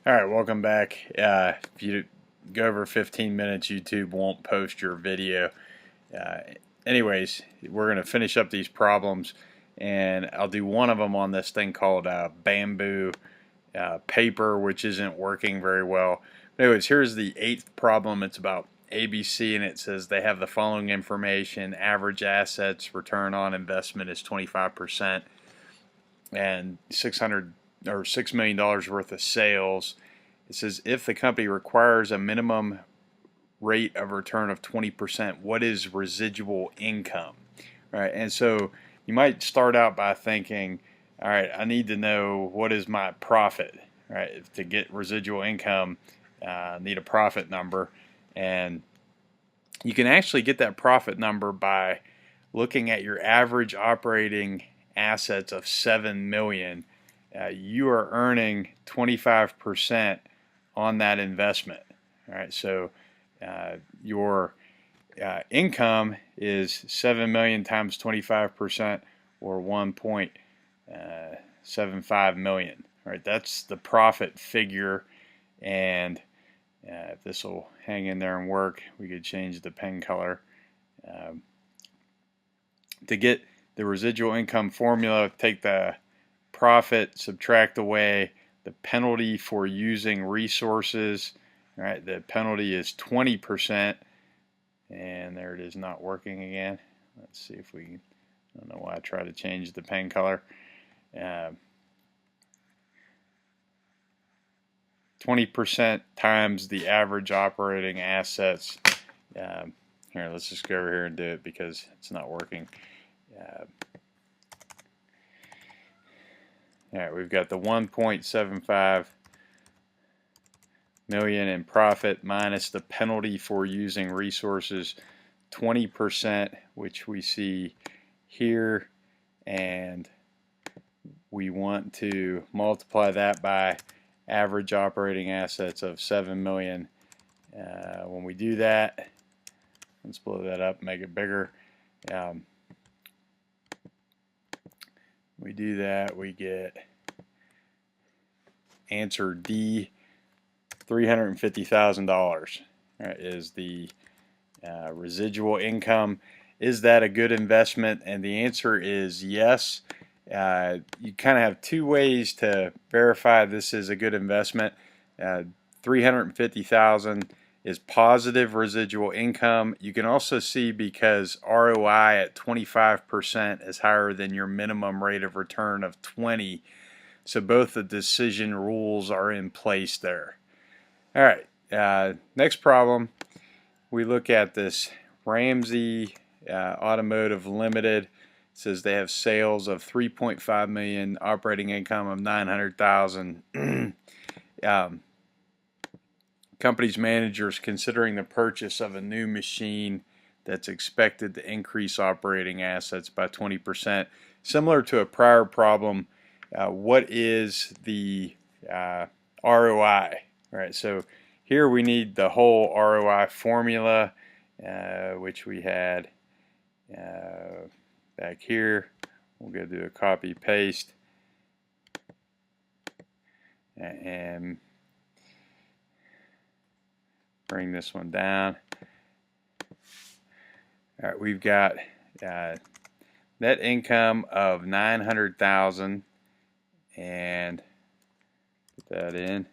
All right, welcome back. If you go over 15 minutes, YouTube won't post your video. Uh, Anyways, we're going to finish up these problems, and I'll do one of them on this thing called bamboo paper, which isn't working very well. Anyways, here's the 8th problem. It's about ABC, and it says they have the following information. Average assets return on investment is 25%, and $6 million worth of sales. It says if the company requires a minimum rate of return of 20%, what is residual income? Right, and so you might start out by thinking, all right, I need to know what is my profit. Right, to get residual income, I need a profit number, and you can actually get that profit number by looking at your average operating assets of 7 million. You are earning 25% on that investment. All right, so your income is 7 million times 25%, or 1.75 million. All right, that's the profit figure, and if this will hang in there and work, we could change the pen color. To get the residual income formula, take the profit, subtract away the penalty for using resources. All right, the penalty is 20%, and there it is, not working again. Let's see if we can, I don't know why I try to change the pen color. 20% times the average operating assets. Here, let's just go over here and do it because it's not working. All right, we've got the 1.75 million in profit minus the penalty for using resources, 20%, which we see here, and we want to multiply that by average operating assets of 7 million. When we do that, let's blow that up, make it bigger. We do that, we get answer D, $350,000. Is the residual income. Is that a good investment? And the answer is yes. You kind of have two ways to verify this is a good investment. 350,000 is positive residual income. You can also see because ROI at 25% is higher than your minimum rate of return of 20. So both the decision rules are in place there. All right, next problem, we look at this Ramsey Automotive Limited. It says they have sales of 3.5 million, operating income of 900,000. Company's managers considering the purchase of a new machine that's expected to increase operating assets by 20%. Similar to a prior problem, what is the ROI? Right, so here we need the whole ROI formula, which we had back here. We'll go do a copy paste and bring this one down. All right, we've got net income of 900,000, and put that in.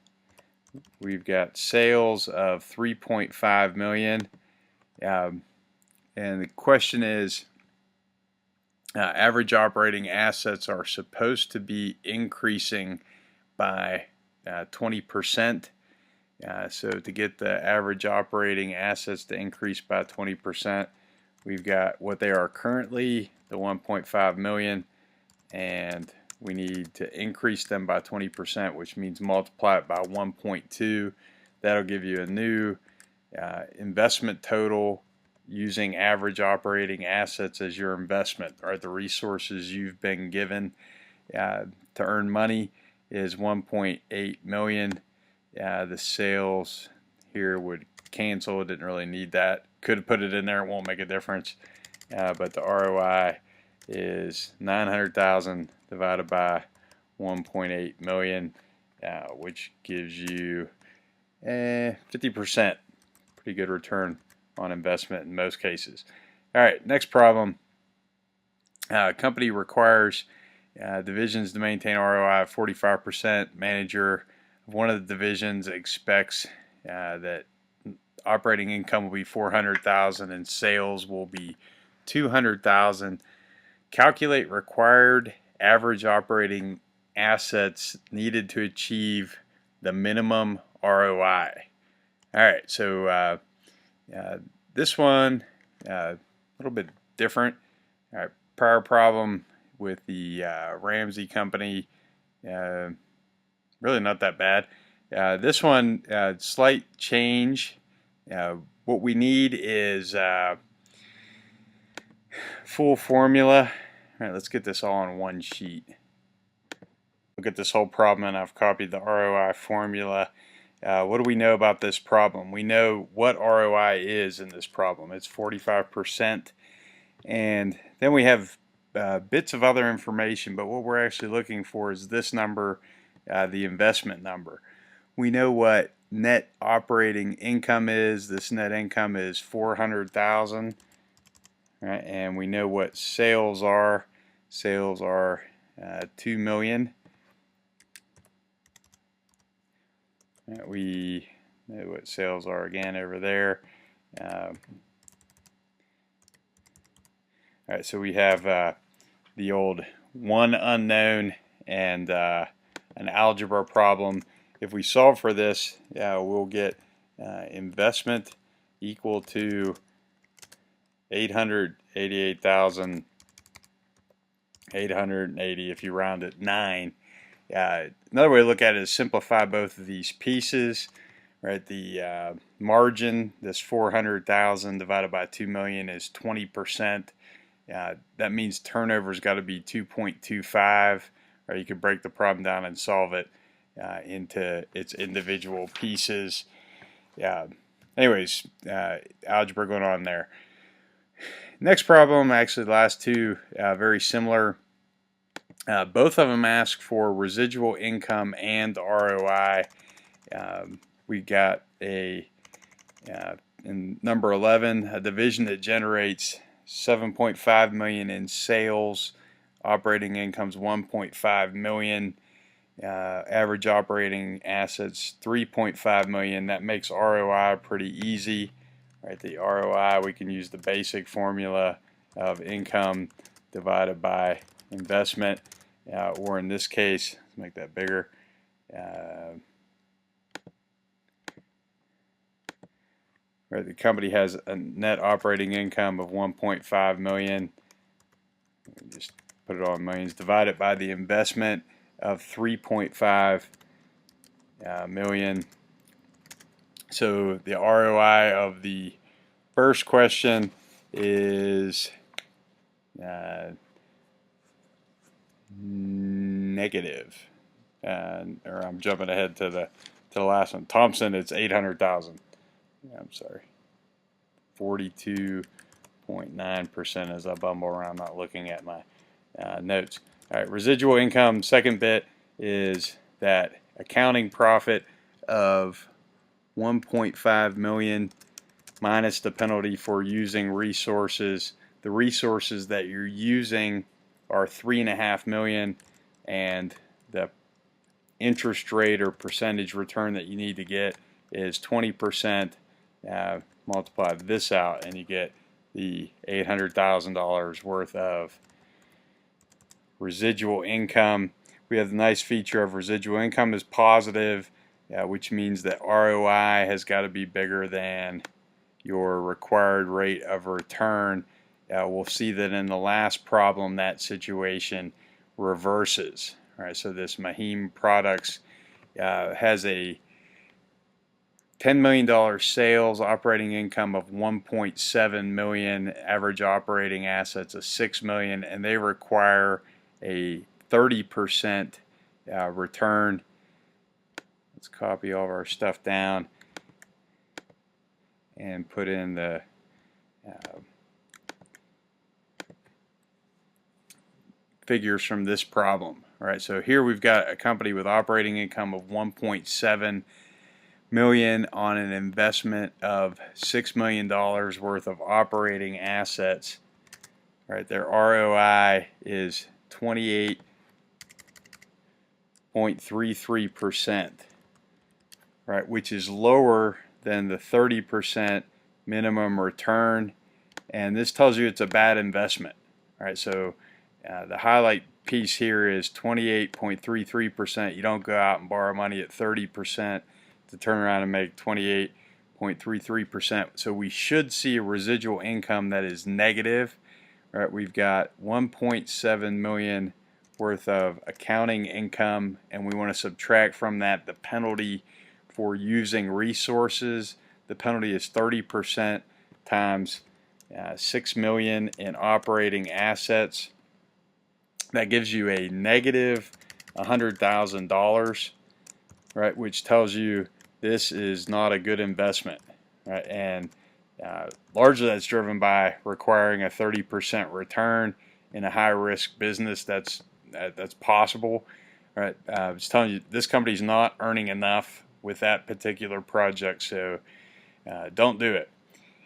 We've got sales of 3.5 million, and the question is, average operating assets are supposed to be increasing by 20%. So to get the average operating assets to increase by 20%, we've got what they are currently, the 1.5 million, and we need to increase them by 20%, which means multiply it by 1.2. That'll give you a new investment total using average operating assets as your investment, or the resources you've been given to earn money is 1.8 million. The sales here would cancel. It didn't really need that. Could have put it in there. It won't make a difference. But the ROI is 900,000 divided by 1.8 million. which gives you 50%. Pretty good return on investment in most cases. All right, next problem. Company requires divisions to maintain ROI of 45%. Manager of one of the divisions expects that operating income will be $400,000 and sales will be $200,000. Calculate required average operating assets needed to achieve the minimum ROI. All right, so this one a little bit different. All right, prior problem with the Ramsey company, really not that bad. This one, slight change. What we need is full formula. All right, let's get this all on one sheet. Look at this whole problem, and I've copied the ROI formula. What do we know about this problem? We know what ROI is in this problem. It's 45%. And then we have bits of other information, but what we're actually looking for is this number, the investment number. We know what net operating income is. This net income is $400,000. Right, and we know what sales are. Sales are $2 million. We know what sales are again over there. All right, so we have the old one unknown and an algebra problem. If we solve for this, we'll get investment equal to $888,880 if you round it 9. Another way to look at it is simplify both of these pieces. Right, the margin, this 400,000 divided by 2 million is 20%. That means turnover's got to be 2.25. Or you could break the problem down and solve it into its individual pieces. Anyways, algebra going on there. Next problem, actually the last two, very similar. Both of them ask for residual income and ROI. We got in number 11, a division that generates 7.5 million in sales. Operating income's 1.5 million. Average operating assets 3.5 million. That makes ROI pretty easy. Right, the ROI, we can use the basic formula of income divided by investment, or in this case, let's make that bigger. Right, the company has a net operating income of 1.5 million. Just put it all in millions. Divide it by the investment of 3.5 million. So the ROI of the first question is negative. Or I'm jumping ahead to the last one. Thompson, it's 800,000. I'm sorry. 42.9% as I bumble around not looking at my notes. All right, residual income, second bit is that accounting profit of 1.5 million minus the penalty for using resources. The resources that you're using are 3.5 million, and the interest rate or percentage return that you need to get is 20%. Multiply this out and you get the $800,000 worth of residual income. We have the nice feature of residual income is positive, which means that ROI has got to be bigger than your required rate of return. We'll see that in the last problem that situation reverses. All right, so this Mahim Products has a $10 million sales, operating income of 1.7 million, average operating assets of 6 million, and they require a 30% return. Let's copy all of our stuff down and put in the figures from this problem. All right, so here we've got a company with operating income of 1.7 million on an investment of $6 million worth of operating assets. All right, their ROI is 28.33%, right, which is lower than the 30% minimum return, and this tells you it's a bad investment. All right, so the highlight piece here is 28.33%. You don't go out and borrow money at 30% to turn around and make 28.33%. So we should see a residual income that is negative. All right, we've got 1.7 million worth of accounting income, and we want to subtract from that the penalty for using resources. The penalty is 30% times 6 million in operating assets. That gives you a negative $100,000, right, which tells you this is not a good investment, right? And largely that's driven by requiring a 30% return in a high-risk business. That's possible, right? I was telling you, this company's not earning enough with that particular project, so don't do it.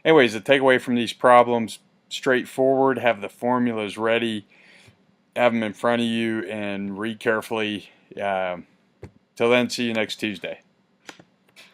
Anyways, the takeaway from these problems: straightforward, have the formulas ready, have them in front of you, and read carefully. Till then, see you next Tuesday.